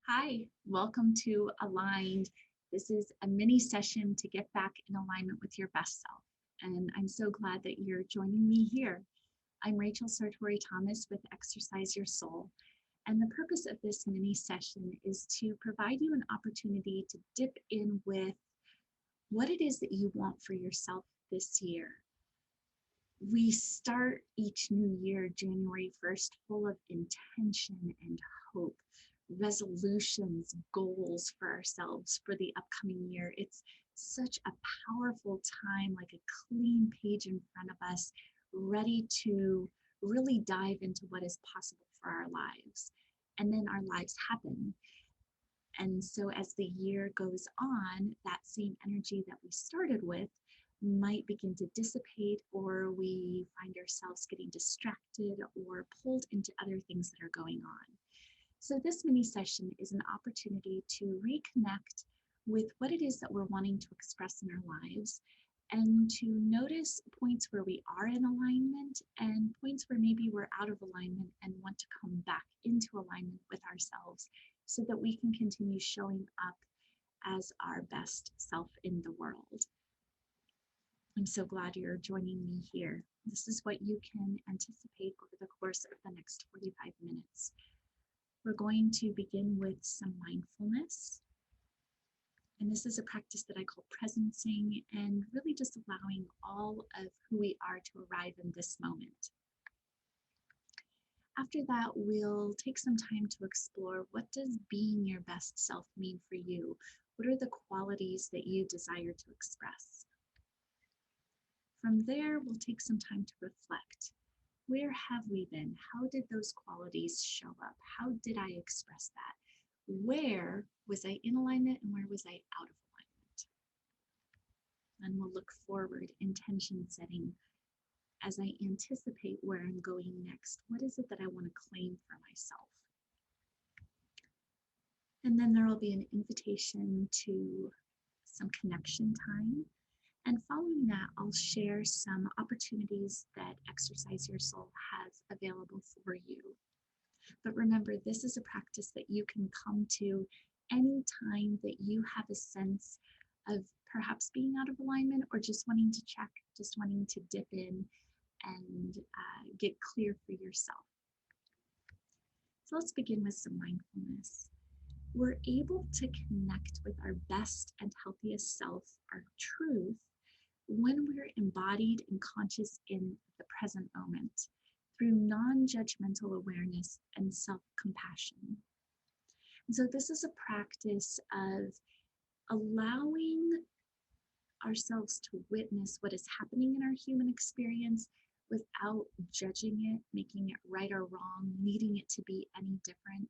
Hi, welcome to Aligned. This is a mini session to get back in alignment with your best self. And I'm so glad that you're joining me here. I'm Rachel Sartori Thomas with Exercise Your Soul. And the purpose of this mini session is to provide you an opportunity to dip in with what it is that you want for yourself this year. We start each new year, January 1st, full of intention and hope, resolutions, goals for ourselves for the upcoming year. It's such a powerful time, like a clean page in front of us, ready to really dive into what is possible for our lives. And then our lives happen. And so as the year goes on, that same energy that we started with might begin to dissipate, or we find ourselves getting distracted or pulled into other things that are going on. So this mini session is an opportunity to reconnect with what it is that we're wanting to express in our lives, and to notice points where we are in alignment and points where maybe we're out of alignment and want to come back into alignment with ourselves so that we can continue showing up as our best self in the world. I'm so glad you're joining me here. This is what you can anticipate over the course of the next 45 minutes. We're going to begin with some mindfulness. And this is a practice that I call presencing, and really just allowing all of who we are to arrive in this moment. After that, we'll take some time to explore, what does being your best self mean for you? What are the qualities that you desire to express? From there, we'll take some time to reflect. Where have we been? How did those qualities show up? How did I express that? Where was I in alignment and where was I out of alignment? And we'll look forward, intention setting, as I anticipate where I'm going next. What is it that I want to claim for myself? And then there will be an invitation to some connection time. And following that, I'll share some opportunities that Exercise Your Soul has available for you. But remember, this is a practice that you can come to anytime that you have a sense of perhaps being out of alignment, or just wanting to check, just wanting to dip in and get clear for yourself. So let's begin with some mindfulness. We're able to connect with our best and healthiest self, our truth, when we're embodied and conscious in the present moment, through non-judgmental awareness and self-compassion. And so this is a practice of allowing ourselves to witness what is happening in our human experience without judging it, making it right or wrong, needing it to be any different,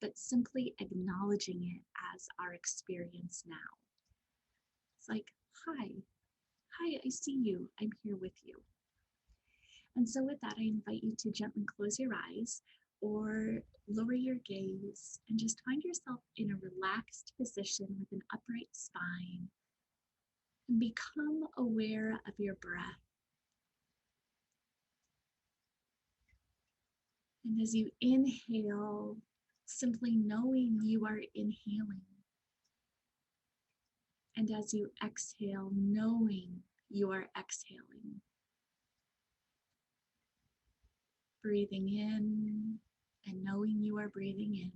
but simply acknowledging it as our experience now. It's like, hi, I see you, I'm here with you. And so with that, I invite you to gently close your eyes or lower your gaze and just find yourself in a relaxed position with an upright spine, and become aware of your breath. And as you inhale, simply knowing you are inhaling. And as you exhale, knowing you are exhaling. Breathing in and knowing you are breathing in.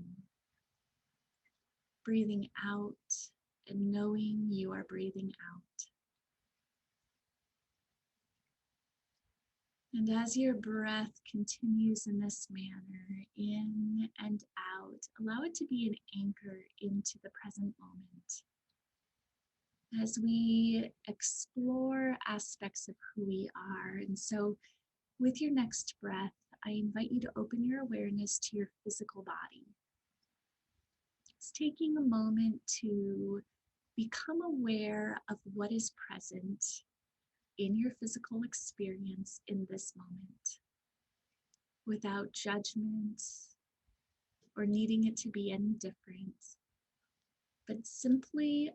Breathing out and knowing you are breathing out. And as your breath continues in this manner, in and out, allow it to be an anchor into the present moment. As we explore aspects of who we are. And so with your next breath, I invite you to open your awareness to your physical body. It's taking a moment to become aware of what is present in your physical experience in this moment, without judgment or needing it to be any different, but simply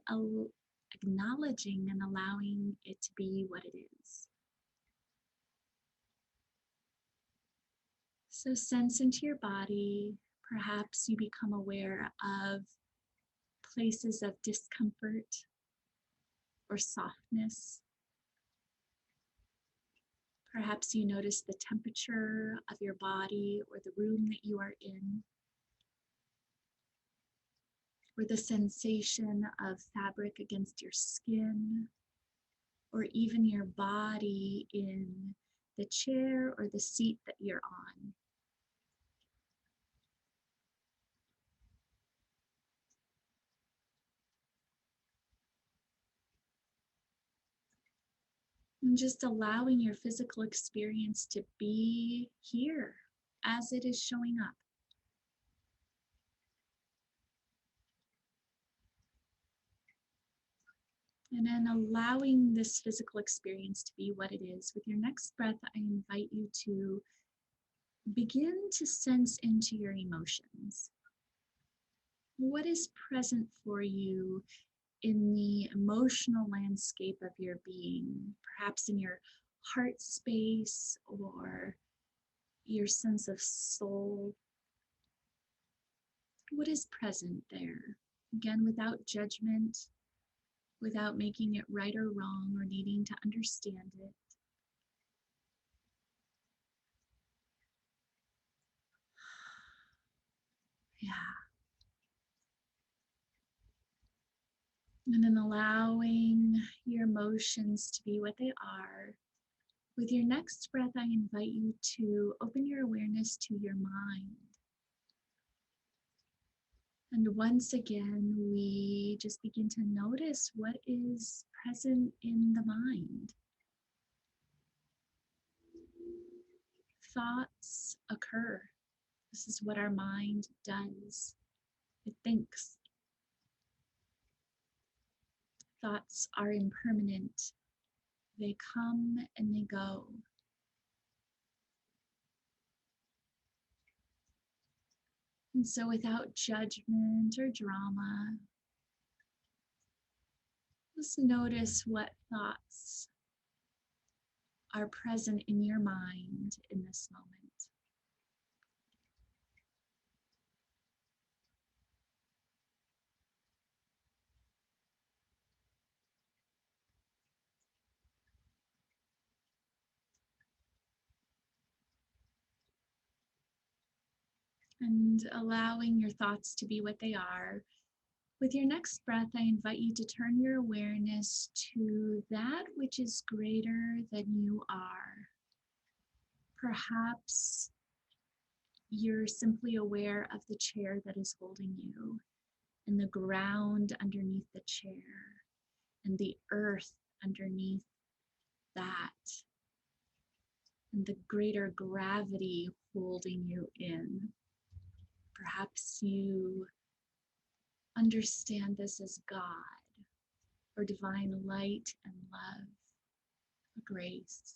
acknowledging and allowing it to be what it is. So sense into your body, Perhaps you become aware of places of discomfort or softness. Perhaps you notice the temperature of your body or the room that you are in, or the sensation of fabric against your skin, or even your body in the chair or the seat that you're on. And just allowing your physical experience to be here as it is showing up. And then allowing this physical experience to be what it is. With your next breath, I invite you to begin to sense into your emotions. What is present for you in the emotional landscape of your being, perhaps in your heart space or your sense of soul? What is present there? Again, without judgment, without making it right or wrong or needing to understand it. Yeah. And then allowing your emotions to be what they are. With your next breath, I invite you to open your awareness to your mind. And once again, we just begin to notice what is present in the mind. Thoughts occur. This is what our mind does. It thinks. Thoughts are impermanent. They come and they go. And so without judgment or drama, just notice what thoughts are present in your mind in this moment. And allowing your thoughts to be what they are. With your next breath, I invite you to turn your awareness to that which is greater than you are. Perhaps you're simply aware of the chair that is holding you, and the ground underneath the chair, and the earth underneath that, and the greater gravity holding you in. Perhaps you understand this as God, or divine light and love, or grace.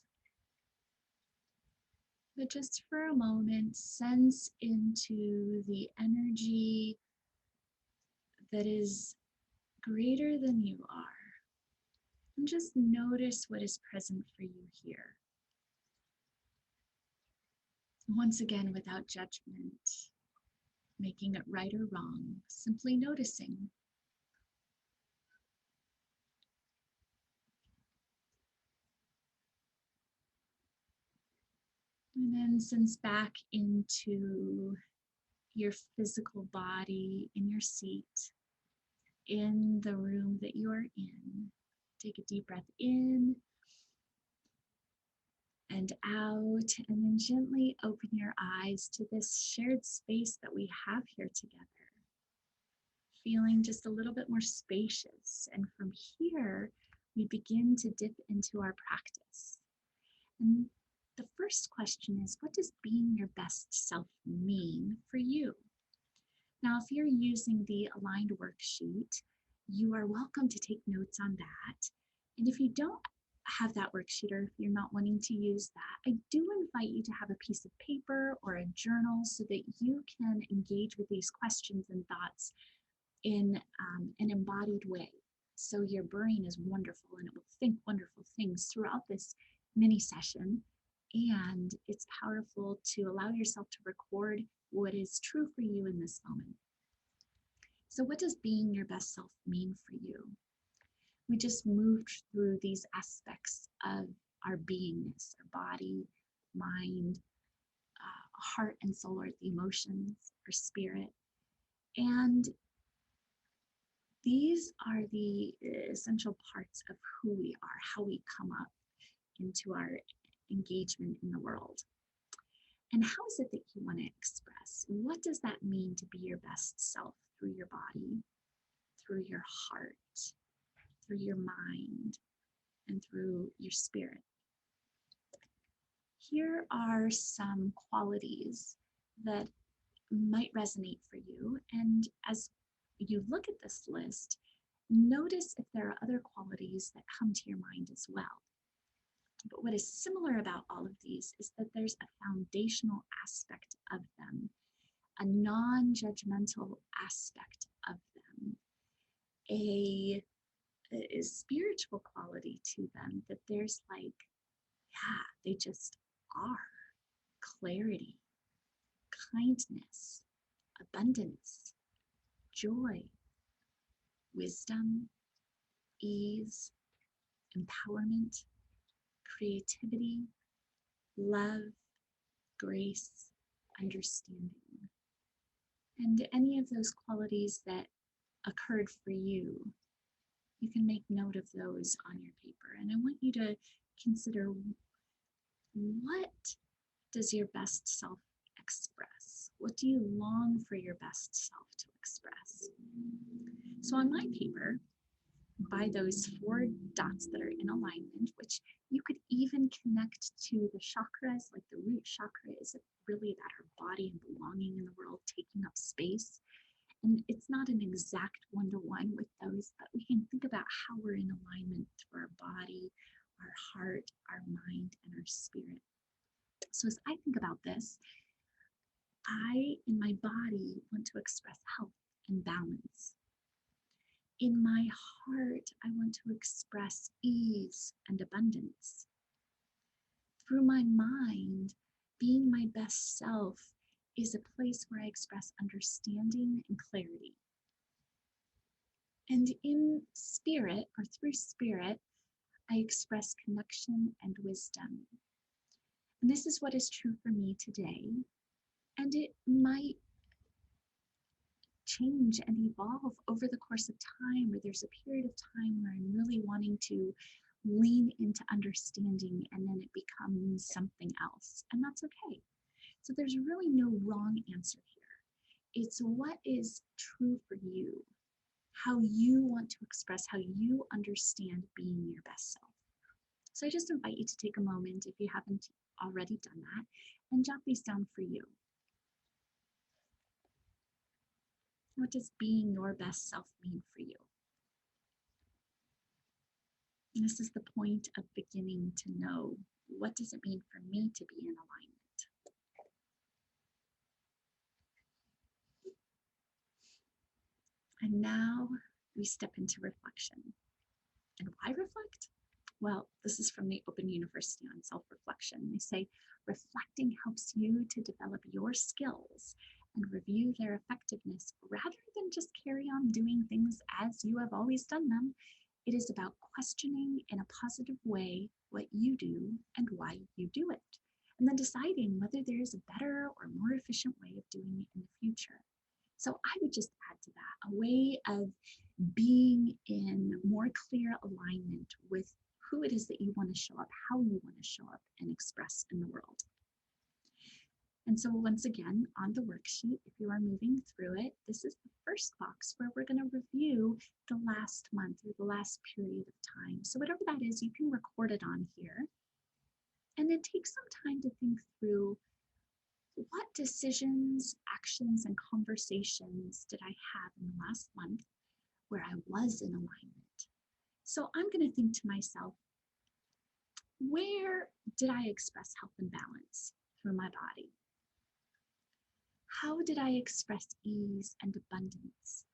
But just for a moment, sense into the energy that is greater than you are. And just notice what is present for you here. Once again, without judgment, making it right or wrong, simply noticing. And then sense back into your physical body in your seat, in the room that you are in. Take a deep breath in and out, and then gently open your eyes to this shared space that we have here together. Feeling just a little bit more spacious. And from here, we begin to dip into our practice. And the first question is, what does being your best self mean for you? Now, if you're using the aligned worksheet, you are welcome to take notes on that. And if you don't have that worksheet, or if you're not wanting to use that, I do invite you to have a piece of paper or a journal so that you can engage with these questions and thoughts in an embodied way. So your brain is wonderful and it will think wonderful things throughout this mini session. And it's powerful to allow yourself to record what is true for you in this moment. So, what does being your best self mean for you? We just moved through these aspects of our beingness, our body, mind, heart and soul, or the emotions, our spirit. And these are the essential parts of who we are, how we come up into our engagement in the world. And how is it that you want to express? What does that mean to be your best self through your body, through your heart, through your mind, and through your spirit? Here are some qualities that might resonate for you. And as you look at this list, notice if there are other qualities that come to your mind as well. But what is similar about all of these is that there's a foundational aspect of them, a non-judgmental aspect of them, a spiritual quality to them, that there's like, yeah, they just are. Clarity, kindness, abundance, joy, wisdom, ease, empowerment, creativity, love, grace, understanding. And any of those qualities that occurred for you, you can make note of those on your paper. And I want you to consider, what does your best self express? What do you long for your best self to express? So on my paper, by those 4 dots that are in alignment, which you could even connect to the chakras, like the root chakra is really about our body and belonging in the world, taking up space. And it's not an exact one-to-one with those, but we can think about how we're in alignment through our body, our heart, our mind, and our spirit. So as I think about this, I, in my body, want to express health and balance. In my heart, I want to express ease and abundance. Through my mind, being my best self is a place where I express understanding and clarity. And in spirit, or through spirit, I express connection and wisdom. And this is what is true for me today. And it might change and evolve over the course of time, where there's a period of time where I'm really wanting to lean into understanding, and then it becomes something else, and that's okay. So there's really no wrong answer here. It's what is true for you, how you want to express, how you understand being your best self. So I just invite you to take a moment, if you haven't already done that, and jot these down for you. What does being your best self mean for you? And this is the point of beginning to know, what does it mean for me to be in alignment? And now we step into reflection. And why reflect? Well, this is from the Open University on Self-Reflection. They say reflecting helps you to develop your skills and review their effectiveness rather than just carry on doing things as you have always done them. It is about questioning in a positive way what you do and why you do it, and then deciding whether there is a better or more efficient way of doing it in the future. So I would just add to that a way of being in more clear alignment with who it is that you want to show up, how you want to show up and express in the world. And so once again, on the worksheet, if you are moving through it, this is the first box where we're going to review the last month or the last period of time. So whatever that is, you can record it on here. And then take some time to think through, what decisions, actions, and conversations did I have in the last month where I was in alignment? So I'm going to think to myself, where did I express health and balance through my body? How did I express ease and abundance?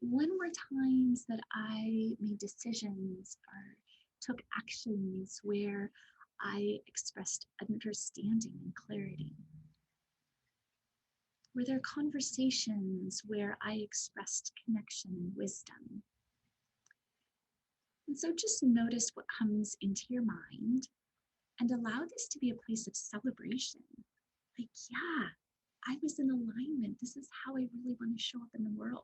When were times that I made decisions or took actions where I expressed understanding and clarity? Were there conversations where I expressed connection and wisdom? And so just notice what comes into your mind and allow this to be a place of celebration. Like, yeah, I was in alignment. This is how I really want to show up in the world.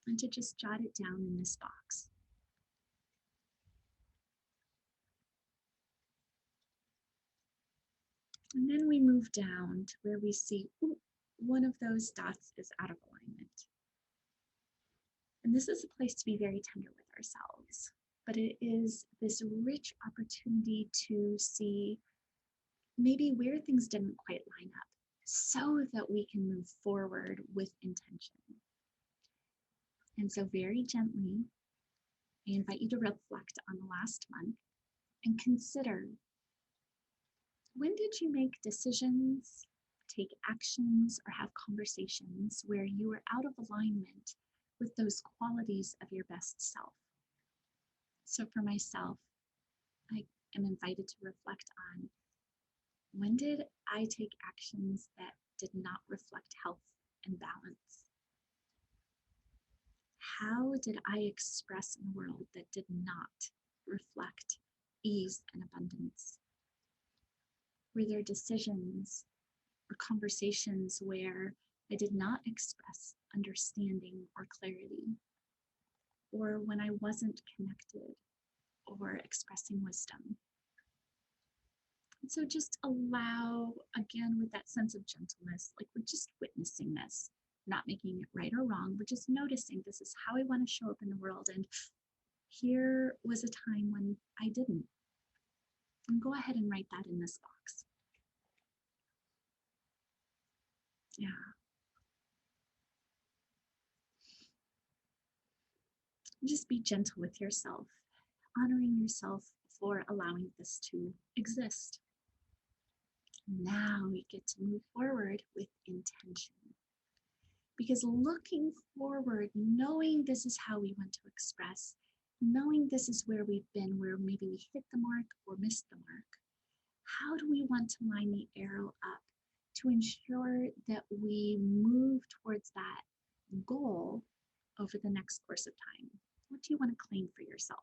And to just jot it down in this box. And then we move down to where we see, ooh, one of those dots is out of alignment. And this is a place to be very tender with ourselves, but it is this rich opportunity to see maybe where things didn't quite line up so that we can move forward with intention. And so very gently, I invite you to reflect on the last month and consider, when did you make decisions, take actions, or have conversations where you were out of alignment with those qualities of your best self? So for myself, I am invited to reflect on, when did I take actions that did not reflect health and balance? How did I express in the world that did not reflect ease and abundance? Were there decisions or conversations where I did not express understanding or clarity, or when I wasn't connected or expressing wisdom? And so just allow, again, with that sense of gentleness, like we're just witnessing this, not making it right or wrong. We're just noticing this is how I want to show up in the world. And here was a time when I didn't. And go ahead and write that in this box. Yeah. Just be gentle with yourself, honoring yourself for allowing this to exist. Now we get to move forward with intention. Because looking forward, knowing this is how we want to express, knowing this is where we've been, where maybe we hit the mark or missed the mark, how do we want to line the arrow up to ensure that we move towards that goal over the next course of time? What do you want to claim for yourself?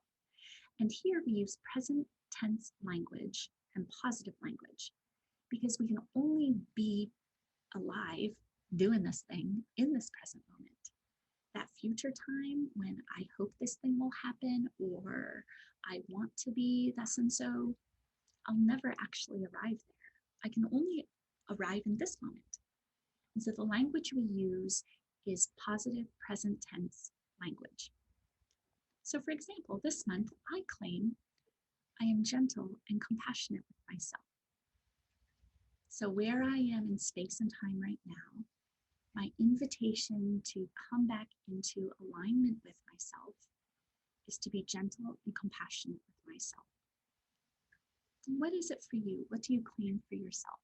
And here we use present tense language and positive language, because we can only be alive doing this thing in this present moment. That future time when I hope this thing will happen, or I want to be thus and so, I'll never actually arrive there. I can only arrive in this moment. And so the language we use is positive present tense language. So for example, this month I claim I am gentle and compassionate with myself. So where I am in space and time right now, my invitation to come back into alignment with myself is to be gentle and compassionate with myself. And what is it for you? What do you claim for yourself?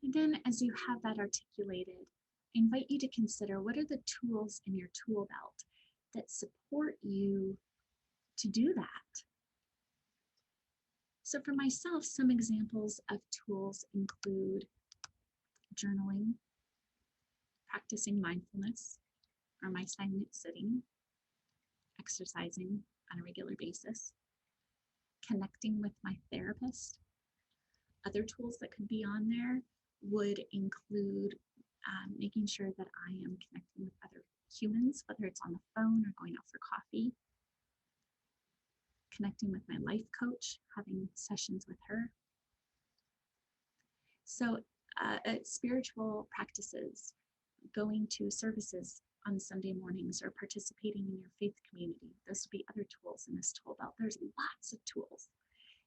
And then as you have that articulated, I invite you to consider, what are the tools in your tool belt that support you to do that? So for myself, some examples of tools include journaling, practicing mindfulness or my silent sitting, exercising on a regular basis, connecting with my therapist. Other tools that could be on there would include making sure that I am connecting with other humans, whether it's on the phone or going out for coffee, connecting with my life coach, having sessions with her. So spiritual practices, going to services on Sunday mornings or participating in your faith community. Those would be other tools in this tool belt. There's lots of tools.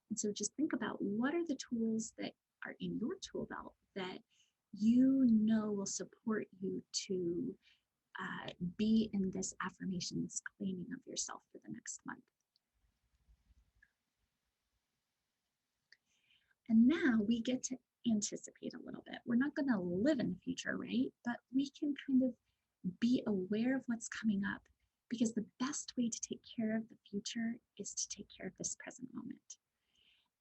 And so just think about, what are the tools that are in your tool belt that you know will support you to be in this affirmation, this claiming of yourself for the next month. And now we get to anticipate a little bit. We're not going to live in the future, right? But we can kind of be aware of what's coming up, because the best way to take care of the future is to take care of this present moment.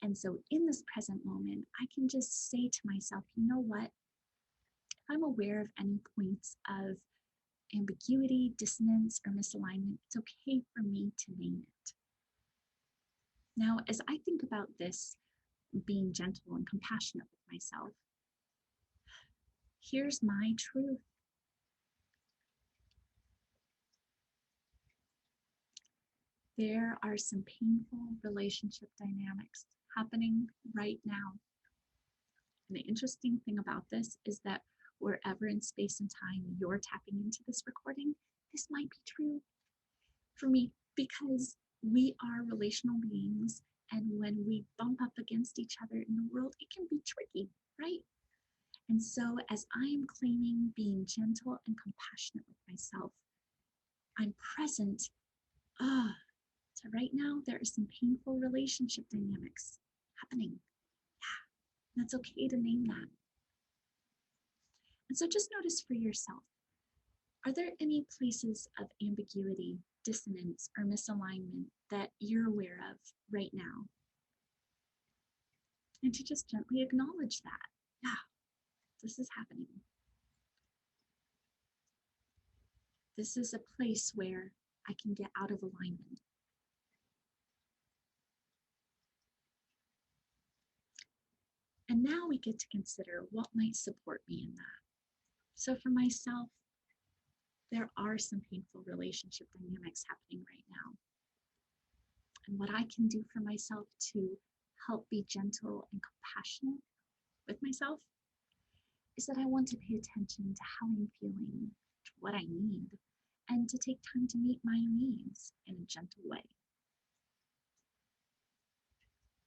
And so in this present moment, I can just say to myself, you know what? If I'm aware of any points of ambiguity, dissonance, or misalignment, it's okay for me to name it. Now, as I think about this, being gentle and compassionate with myself, here's my truth. There are some painful relationship dynamics happening right now. And the interesting thing about this is that wherever in space and time you're tapping into this recording, this might be true for me, because we are relational beings. And when we bump up against each other in the world, it can be tricky, right? And so as I am claiming being gentle and compassionate with myself, I'm present. So right now there are some painful relationship dynamics happening. Yeah, that's okay to name that. And so just notice for yourself, are there any places of ambiguity, dissonance, or misalignment that you're aware of right now? And to just gently acknowledge that. Yeah, this is happening. This is a place where I can get out of alignment. And now we get to consider what might support me in that. So for myself, there are some painful relationship dynamics happening right now. And what I can do for myself to help be gentle and compassionate with myself is that I want to pay attention to how I'm feeling, to what I need, and to take time to meet my needs in a gentle way.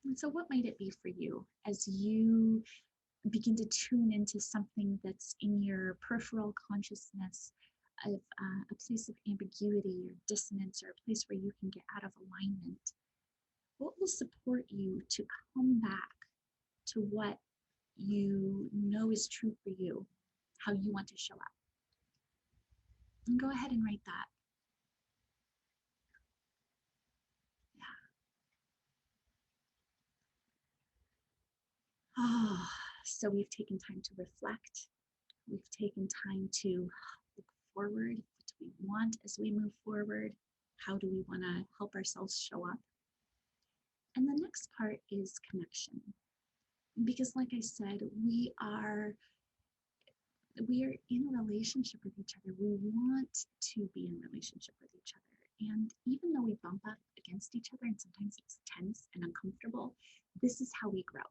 And so what might it be for you as you begin to tune into something that's in your peripheral consciousness of a place of ambiguity or dissonance, or a place where you can get out of alignment? What will support you to come back to what you know is true for you, how you want to show up? And go ahead and write that. Yeah. Oh, so we've taken time to reflect. We've taken time to look forward. What do we want as we move forward? How do we want to help ourselves show up? And the next part is connection. Because like I said, we are in a relationship with each other. We want to be in relationship with each other. And even though we bump up against each other and sometimes it's tense and uncomfortable, this is how we grow.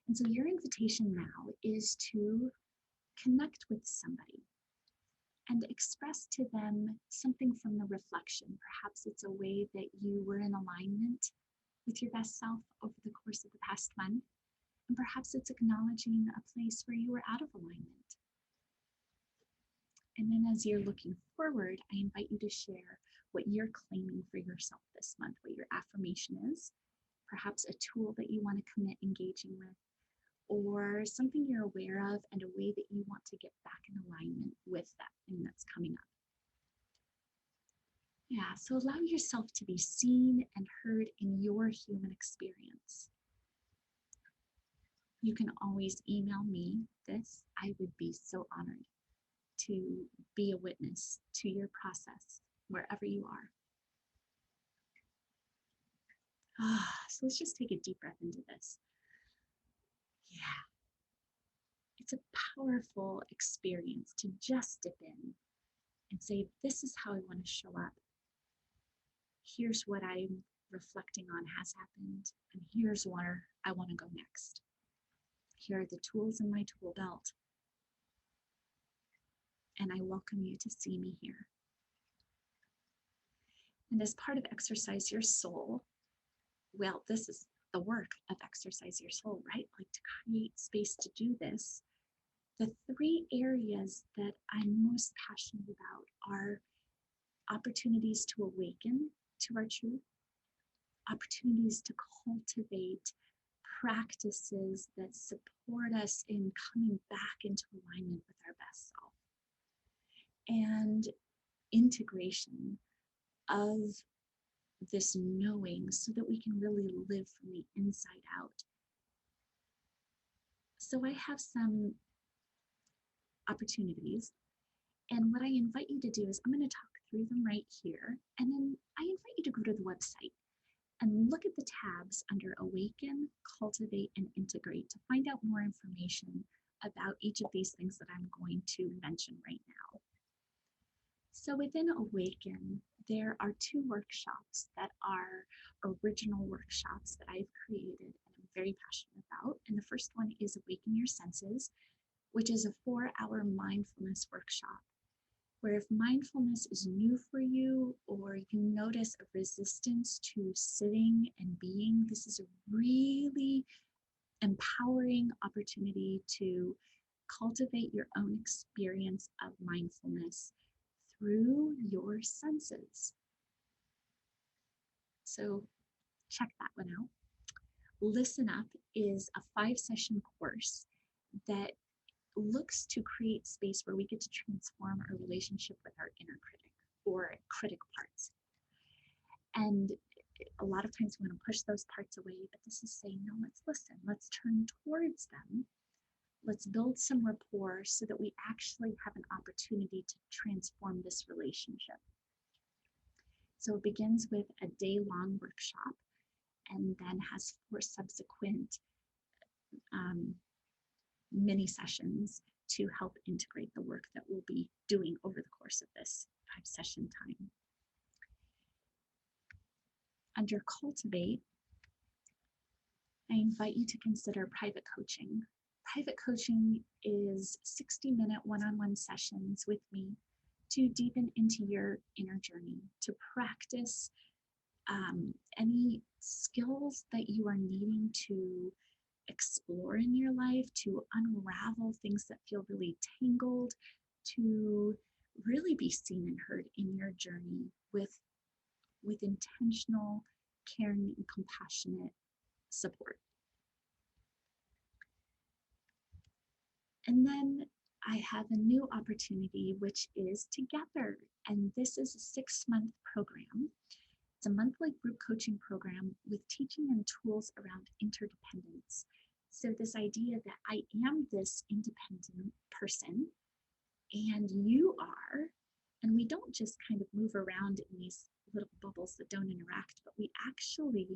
And so your invitation now is to connect with somebody and express to them something from the reflection. Perhaps it's a way that you were in alignment with your best self over the course of the past month. And perhaps it's acknowledging a place where you were out of alignment. And then as you're looking forward, I invite you to share what you're claiming for yourself this month, what your affirmation is, perhaps a tool that you want to commit engaging with, or something you're aware of and a way that you want to get back in alignment with that thing that's coming up. Yeah, so allow yourself to be seen and heard in your human experience. You can always email me this. I would be so honored to be a witness to your process wherever you are. So let's just take a deep breath into this. Yeah. It's a powerful experience to just dip in and say, this is how I want to show up. Here's what I'm reflecting on has happened, and here's where I want to go next. Here are the tools in my tool belt, and I welcome you to see me here. And as part of Exercise Your Soul, well, this is the work of Exercise Your Soul, right? Like, to create space to do this. The three areas that I'm most passionate about are opportunities to awaken to our truth, opportunities to cultivate practices that support us in coming back into alignment with our best self, and integration of this knowing so that we can really live from the inside out. So I have some opportunities, and what I invite you to do is I'm going to talk through them right here, and then I invite you to go to the website and look at the tabs under Awaken, Cultivate, and Integrate to find out more information about each of these things that I'm going to mention right now. So within Awaken, there are 2 workshops that are original workshops that I've created and I'm very passionate about. And the first one is Awaken Your Senses, which is a 4-hour mindfulness workshop, where if mindfulness is new for you or you notice a resistance to sitting and being, this is a really empowering opportunity to cultivate your own experience of mindfulness through your senses. So check that one out. Listen Up is a 5-session course that looks to create space where we get to transform our relationship with our inner critic or critic parts. And a lot of times we want to push those parts away, but this is saying, no, let's listen, let's turn towards them. Let's build some rapport so that we actually have an opportunity to transform this relationship. So it begins with a day-long workshop and then has 4 subsequent mini sessions to help integrate the work that we'll be doing over the course of this 5-session time. Under Cultivate, I invite you to consider private coaching. Private coaching is 60-minute one-on-one sessions with me to deepen into your inner journey, to practice any skills that you are needing to explore in your life, to unravel things that feel really tangled, to really be seen and heard in your journey with intentional, caring, and compassionate support. And then I have a new opportunity, which is Together. And this is a 6-month program. It's a monthly group coaching program with teaching and tools around interdependence. So this idea that I am this independent person and you are, and we don't just kind of move around in these little bubbles that don't interact, but we actually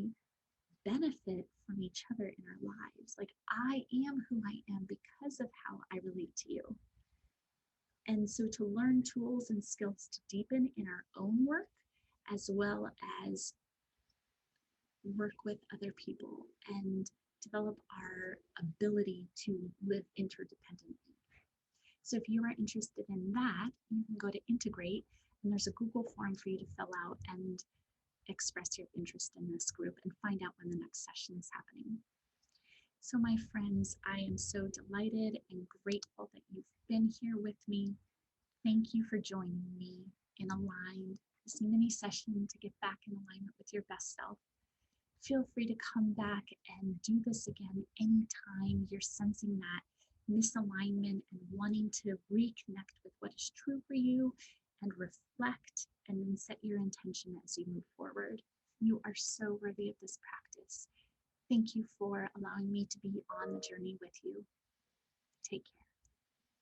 benefit from each other in our lives. Like, I am who I am because of how I relate to you. And so to learn tools and skills to deepen in our own work, as well as work with other people and develop our ability to live interdependently. So if you are interested in that, you can go to Integrate, and there's a Google form for you to fill out and express your interest in this group and find out when the next session is happening. So my friends, I am so delighted and grateful that you've been here with me. Thank you for joining me in Aligned, this mini session to get back in alignment with your best self. Feel free to come back and do this again anytime you're sensing that misalignment and wanting to reconnect with what is true for you and reflect and then set your intention as you move forward. You are so worthy of this practice. Thank you for allowing me to be on the journey with you. Take care.